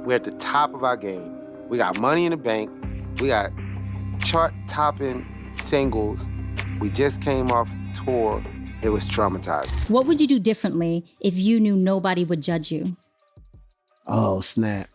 We're at the top of our game. We got money in the bank. We got chart-topping singles. We just came off tour. It was traumatizing. What would you do differently if you knew nobody would judge you? Oh, snap.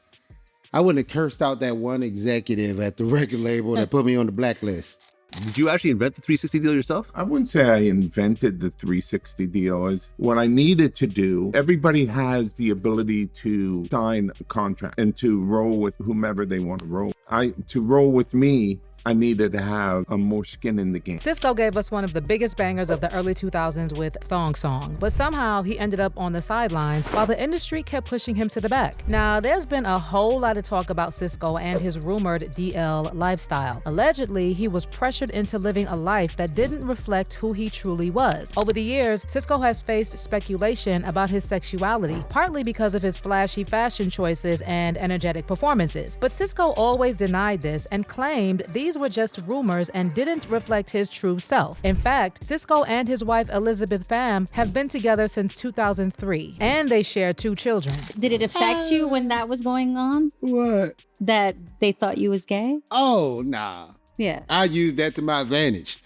I wouldn't have cursed out that one executive at the record label that put me on the blacklist. Did you actually invent the 360 deal yourself? I wouldn't say I invented the 360 deal. Is what I needed to do. Everybody has the ability to sign a contract and to roll with whomever they want to roll. To roll with me, I needed to have more skin in the game. Sisqó gave us one of the biggest bangers of the early 2000s with Thong Song, but somehow he ended up on the sidelines while the industry kept pushing him to the back. Now, there's been a whole lot of talk about Sisqó and his rumored DL lifestyle. Allegedly, he was pressured into living a life that didn't reflect who he truly was. Over the years, Sisqó has faced speculation about his sexuality, partly because of his flashy fashion choices and energetic performances. But Sisqó always denied this and claimed these were just rumors and didn't reflect his true self. In fact, Sisqó and his wife Elizabeth Pham have been together since 2003, and they share 2 children. Did it affect you when that was going on? What? That they thought you was gay? Oh, nah. Yeah. I used that to my advantage.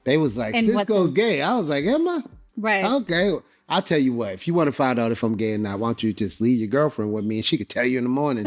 They was like, And Sisqó's gay. I was like, am I? Right. Okay. I'll tell you what, if you want to find out if I'm gay or not, why don't you just leave your girlfriend with me and she could tell you in the morning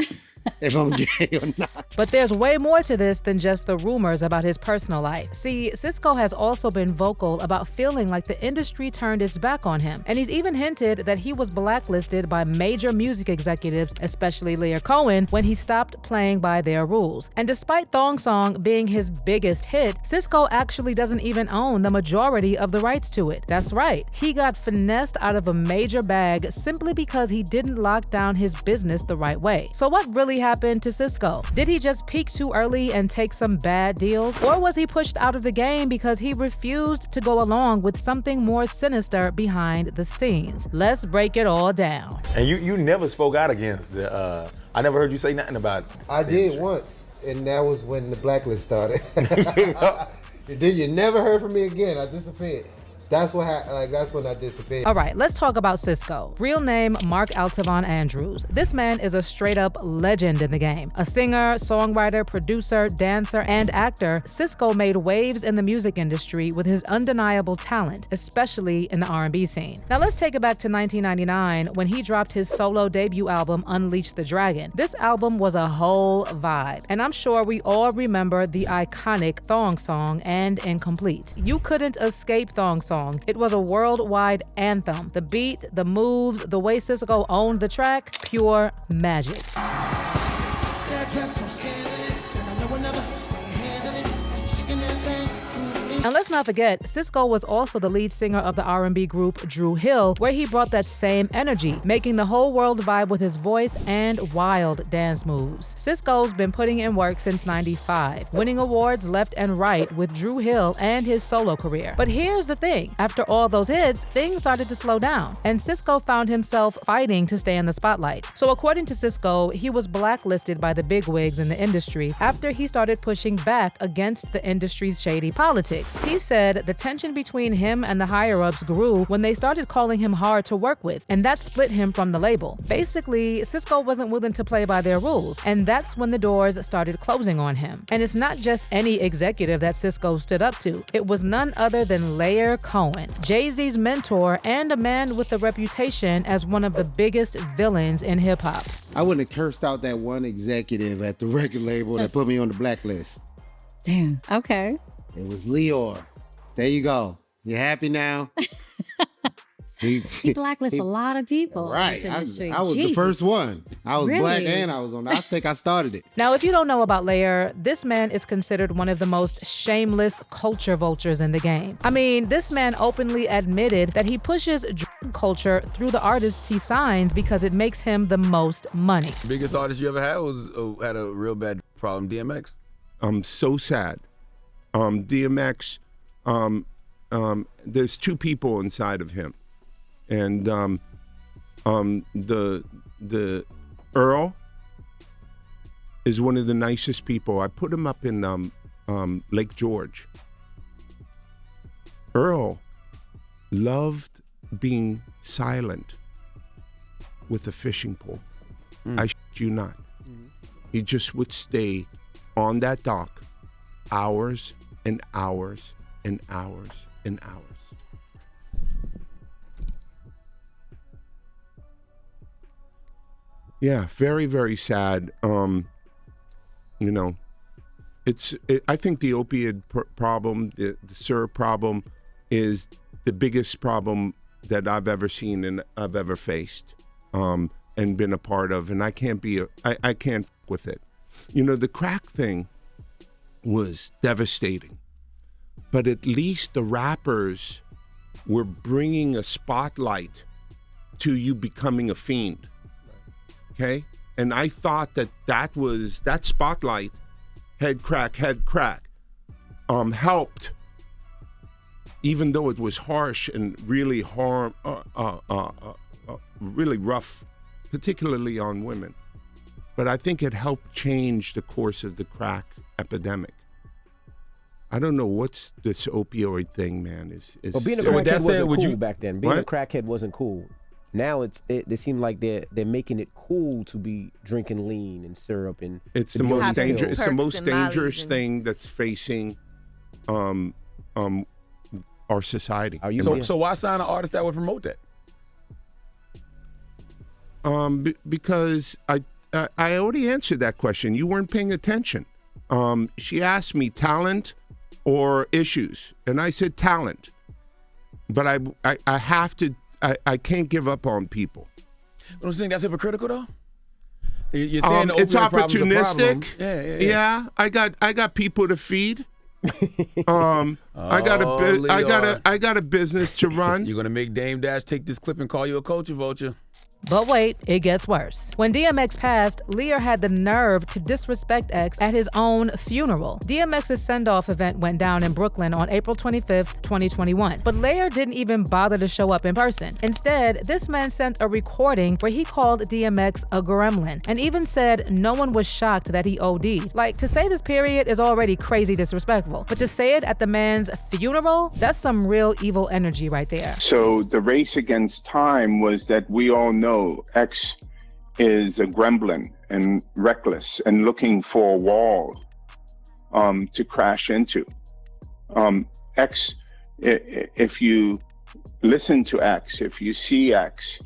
if I'm gay or not. But there's way more to this than just the rumors about his personal life. See, Sisqó has also been vocal about feeling like the industry turned its back on him. And he's even hinted that he was blacklisted by major music executives, especially Leah Cohen, when he stopped playing by their rules. And despite Thong Song being his biggest hit, Sisqó actually doesn't even own the majority of the rights to it. That's right. He got finessed out of a major bag simply because he didn't lock down his business the right way. So what really happened to Sisqó? Did he just peak too early and take some bad deals? Or was he pushed out of the game because he refused to go along with something more sinister behind the scenes? Let's break it all down. And you never spoke out against the, I never heard you say nothing about it. I did once, and that was when the blacklist started. Then you never heard from me again. I disappeared. That's what happened. That's when I disappeared. All right, let's talk about Sisqó. Real name, Mark Altavon Andrews. This man is a straight-up legend in the game. A singer, songwriter, producer, dancer, and actor, Sisqó made waves in the music industry with his undeniable talent, especially in the R&B scene. Now let's take it back to 1999 when he dropped his solo debut album, Unleash the Dragon. This album was a whole vibe, and I'm sure we all remember the iconic Thong Song and Incomplete. You couldn't escape Thong Song. It was a worldwide anthem. The beat, the moves, the way Sisqó owned the track, pure magic. And let's not forget, Sisqó was also the lead singer of the R&B group Dru Hill, where he brought that same energy, making the whole world vibe with his voice and wild dance moves. Sisqó's been putting in work since '95, winning awards left and right with Dru Hill and his solo career. But here's the thing, after all those hits, things started to slow down, and Sisqó found himself fighting to stay in the spotlight. So according to Sisqó, he was blacklisted by the bigwigs in the industry after he started pushing back against the industry's shady politics. He said the tension between him and the higher-ups grew when they started calling him hard to work with, and that split him from the label. Basically, Sisqó wasn't willing to play by their rules, and that's when the doors started closing on him. And it's not just any executive that Sisqó stood up to. It was none other than Leah Cohen, Jay-Z's mentor and a man with a reputation as one of the biggest villains in hip-hop. I wouldn't have cursed out that one executive at the record label that put me on the blacklist. Damn. Okay. It was Leor. There you go. You happy now? He blacklists a lot of people. Right. In this industry. I was the first one. I was black and I was on. I think I started it. Now, if you don't know about Leah, this man is considered one of the most shameless culture vultures in the game. I mean, this man openly admitted that he pushes drug culture through the artists he signs because it makes him the most money. Biggest artist you ever had had a real bad problem, DMX? I'm so sad. DMX, there's 2 people inside of him. And the Earl is one of the nicest people. I put him up in Lake George. Earl loved being silent with a fishing pole. I shit you not. He just would stay on that dock hours and hours and hours and hours. Yeah, very, very sad. You know, I think the opiate problem, the syrup problem, is the biggest problem that I've ever seen and I've ever faced, and been a part of. And I can't I can't f with it. You know, the crack thing was devastating, but at least the rappers were bringing a spotlight to you becoming a fiend. Okay, and I thought that spotlight, head crack, helped, even though it was harsh and really really rough, particularly on women. But I think it helped change the course of the crack epidemic. I don't know what's this opioid thing, man. But being a So with that crackhead said, wasn't would cool you- back then. Being a What? crackhead wasn't cool. Now they seem like they're making it cool to be drinking lean and syrup and It's to the be on most the dangerous. pill. It's the Perks most and mollies dangerous and- thing that's facing our society. Are you So why sign an artist that would promote that? Because I already answered that question. You weren't paying attention. She asked me talent or issues, and I said talent. But I have to. I can't give up on people. You don't think that's hypocritical though? You're saying the It's opioid problem's a problem. opportunistic. Yeah. I got people to feed. I got a business to run. You're gonna make Dame Dash take this clip and call you a culture vulture. But wait, it gets worse. When DMX passed, Lear had the nerve to disrespect X at his own funeral. DMX's send-off event went down in Brooklyn on April 25th, 2021. But Lear didn't even bother to show up in person. Instead, this man sent a recording where he called DMX a gremlin and even said no one was shocked that he OD'd. Like, to say this period is already crazy disrespectful, but to say it at the man's funeral, that's some real evil energy right there. So the race against time was that we all know X is a gremlin and reckless and looking for a wall to crash into. X, if you listen to X, if you see X,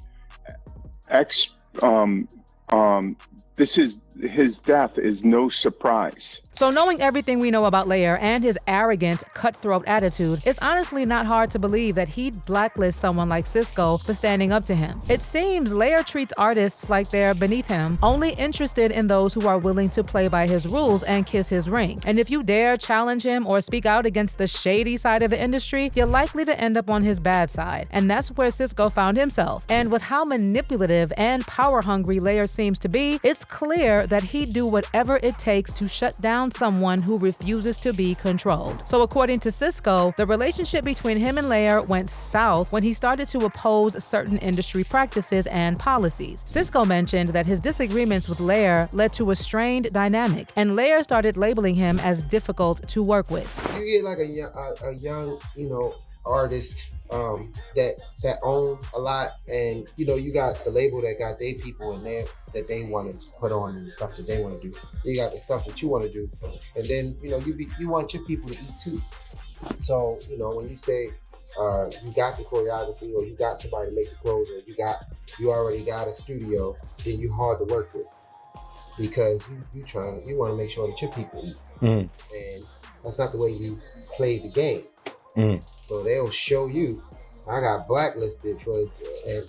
his death is no surprise. So knowing everything we know about Lear and his arrogant, cutthroat attitude, it's honestly not hard to believe that he'd blacklist someone like Sisqó for standing up to him. It seems Lear treats artists like they're beneath him, only interested in those who are willing to play by his rules and kiss his ring. And if you dare challenge him or speak out against the shady side of the industry, you're likely to end up on his bad side. And that's where Sisqó found himself. And with how manipulative and power-hungry Lear seems to be, it's clear that he'd do whatever it takes to shut down someone who refuses to be controlled. So according to Sisqó, the relationship between him and Lear went south when he started to oppose certain industry practices and policies. Sisqó mentioned that his disagreements with Lear led to a strained dynamic, and Lear started labeling him as difficult to work with. You get like a young, artist that own a lot, and you got the label that got their people in there that they want to put on and the stuff that they want to do. You got the stuff that you want to do, and then you want your people to eat too. So when you say you got the choreography, or you got somebody to make the clothes, or you already got a studio, then you hard to work with because you want to make sure that your people eat, and that's not the way you play the game. So they'll show you. I got blacklisted for, and it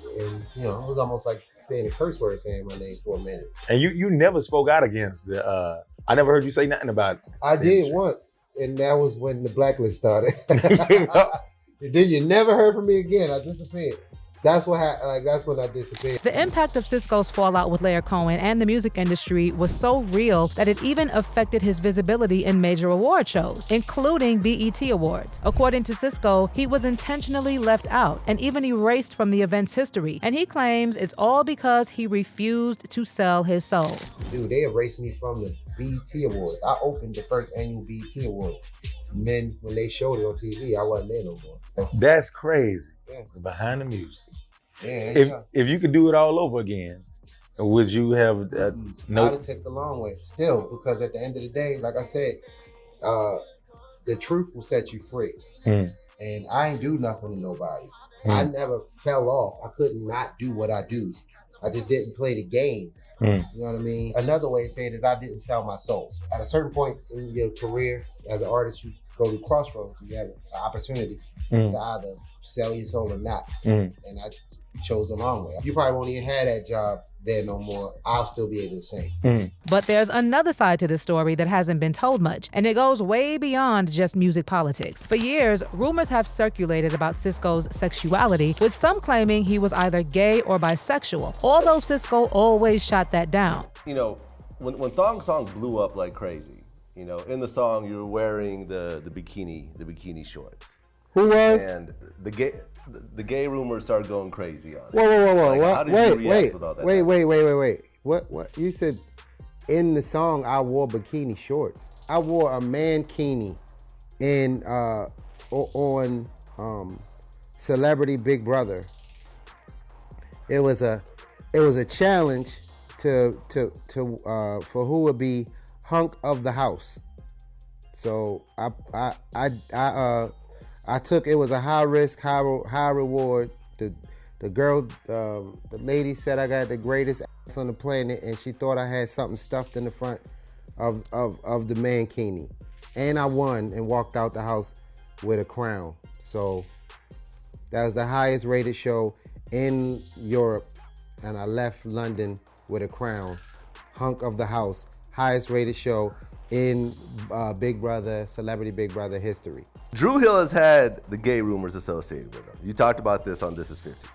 was almost like saying a curse word, saying my name for a minute. And you never spoke out against the. I never heard you say nothing about. I did once, and that was when the blacklist started. And then you never heard from me again. I disappeared. That's what happened. That's when I disappeared. The impact of Sisqó's fallout with Lear Cohen and the music industry was so real that it even affected his visibility in major award shows, including BET Awards. According to Sisqó, he was intentionally left out and even erased from the event's history, and he claims it's all because he refused to sell his soul. Dude, they erased me from the BET Awards. I opened the first annual BET Awards. And then when they showed it on TV, I wasn't there no more. That's crazy. Yeah. Behind the music. Yeah, If you could do it all over again, Would you have I'd have taken the long way still, because at the end of the day, like I said, the truth will set you free. And I ain't do nothing to nobody. I never fell off. I could not do what I do. I just didn't play the game. You know what I mean? Another way of saying it is I didn't sell my soul. At a certain point in your career as an artist, you go to crossroads. You have an opportunity to either sell your soul or not. And I chose the long way. You probably won't even have that job there no more. I'll still be able to sing. But there's another side to this story that hasn't been told much, and it goes way beyond just music politics. For years, rumors have circulated about Sisqó's sexuality, with some claiming he was either gay or bisexual, although Sisqó always shot that down. You know, when Thong Song blew up like crazy, you know, in the song you were wearing the bikini shorts. Who was? And the gay rumors started going crazy on it. Whoa. Like, how did you react with all that? Wait. What? You said in the song I wore bikini shorts. I wore a mankini on Celebrity Big Brother. It was a challenge to for who would be hunk of the house. So I took, it was a high risk, high reward. The girl, the lady said I got the greatest ass on the planet, and she thought I had something stuffed in the front of the mankini. And I won and walked out the house with a crown. So that was the highest rated show in Europe, and I left London with a crown. Hunk of the house, highest rated show in Big Brother, Celebrity Big Brother history. Dru Hill has had the gay rumors associated with him. You talked about this on This Is 50.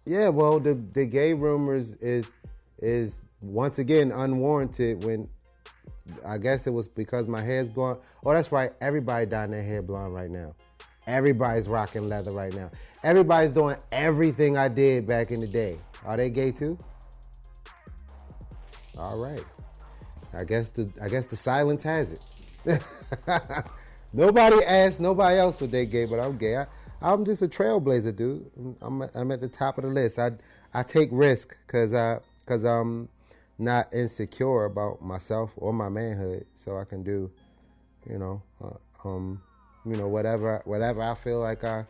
Yeah, well, the gay rumors is once again unwarranted. When I guess it was because my hair's blonde. Oh, that's right. Everybody dyeing their hair blonde right now. Everybody's rocking leather right now. Everybody's doing everything I did back in the day. Are they gay too? All right. I guess the silence has it. Nobody asked nobody else what they gay, but I'm gay. I'm just a trailblazer, dude. I'm at the top of the list. I take risk because I'm not insecure about myself or my manhood, so I can do, whatever I feel like I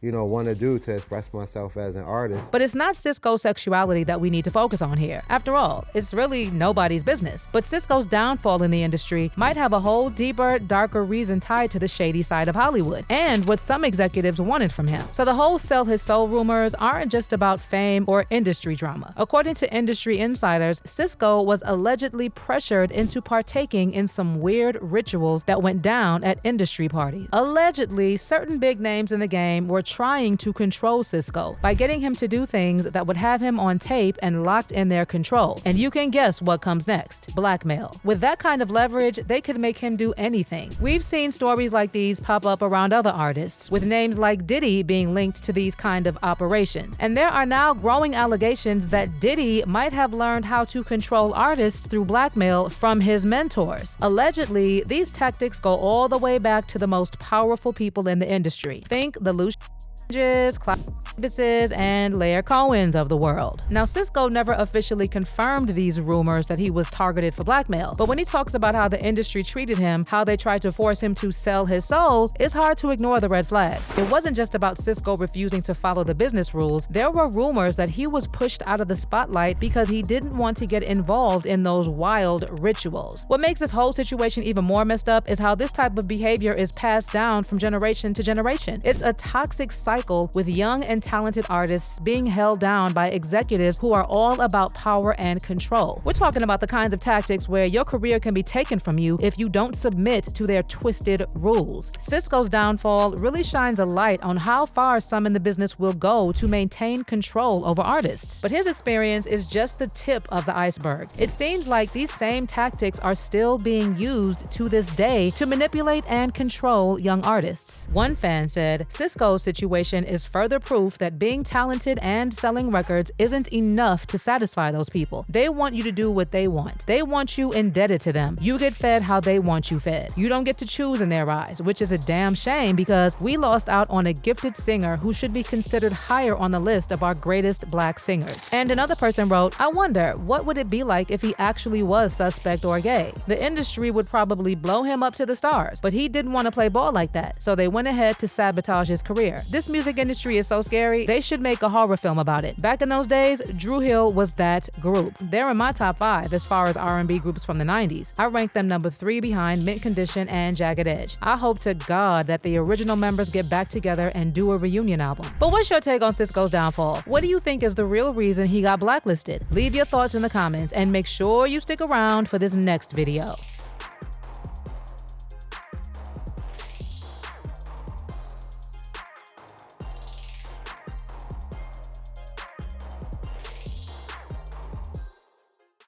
want to do to express myself as an artist. But it's not Sisqó's sexuality that we need to focus on here. After all, it's really nobody's business. But Sisqó's downfall in the industry might have a whole deeper, darker reason tied to the shady side of Hollywood and what some executives wanted from him. So the whole sell his soul rumors aren't just about fame or industry drama. According to industry insiders, Sisqó was allegedly pressured into partaking in some weird rituals that went down at industry parties. Allegedly, certain big names in the game were trying to control Sisqó by getting him to do things that would have him on tape and locked in their control. And you can guess what comes next: blackmail. With that kind of leverage, they could make him do anything. We've seen stories like these pop up around other artists, with names like Diddy being linked to these kind of operations. And there are now growing allegations that Diddy might have learned how to control artists through blackmail from his mentors. Allegedly, these tactics go all the way back to the most powerful people in the industry. Think the Davises, and Laird Cohens of the world. Now, Sisqó never officially confirmed these rumors that he was targeted for blackmail, but when he talks about how the industry treated him, how they tried to force him to sell his soul, it's hard to ignore the red flags. It wasn't just about Sisqó refusing to follow the business rules. There were rumors that he was pushed out of the spotlight because he didn't want to get involved in those wild rituals. What makes this whole situation even more messed up is how this type of behavior is passed down from generation to generation. It's a toxic cycle with young and talented artists being held down by executives who are all about power and control. We're talking about the kinds of tactics where your career can be taken from you if you don't submit to their twisted rules. Sisqó's downfall really shines a light on how far some in the business will go to maintain control over artists. But his experience is just the tip of the iceberg. It seems like these same tactics are still being used to this day to manipulate and control young artists. One fan said, Sisqó's situation situation is further proof that being talented and selling records isn't enough to satisfy those people. They want you to do what they want. They want you indebted to them. You get fed how they want you fed. You don't get to choose in their eyes, which is a damn shame because we lost out on a gifted singer who should be considered higher on the list of our greatest black singers. And another person wrote, I wonder, what would it be like if he actually was suspect or gay? The industry would probably blow him up to the stars, but he didn't want to play ball like that, so they went ahead to sabotage his career. This music industry is so scary, they should make a horror film about it. Back in those days, Dru Hill was that group. They're in my top 5 as far as R&B groups from the 90s. I rank them number 3 behind Mint Condition and Jagged Edge. I hope to God that the original members get back together and do a reunion album. But what's your take on Sisqó's downfall? What do you think is the real reason he got blacklisted? Leave your thoughts in the comments and make sure you stick around for this next video.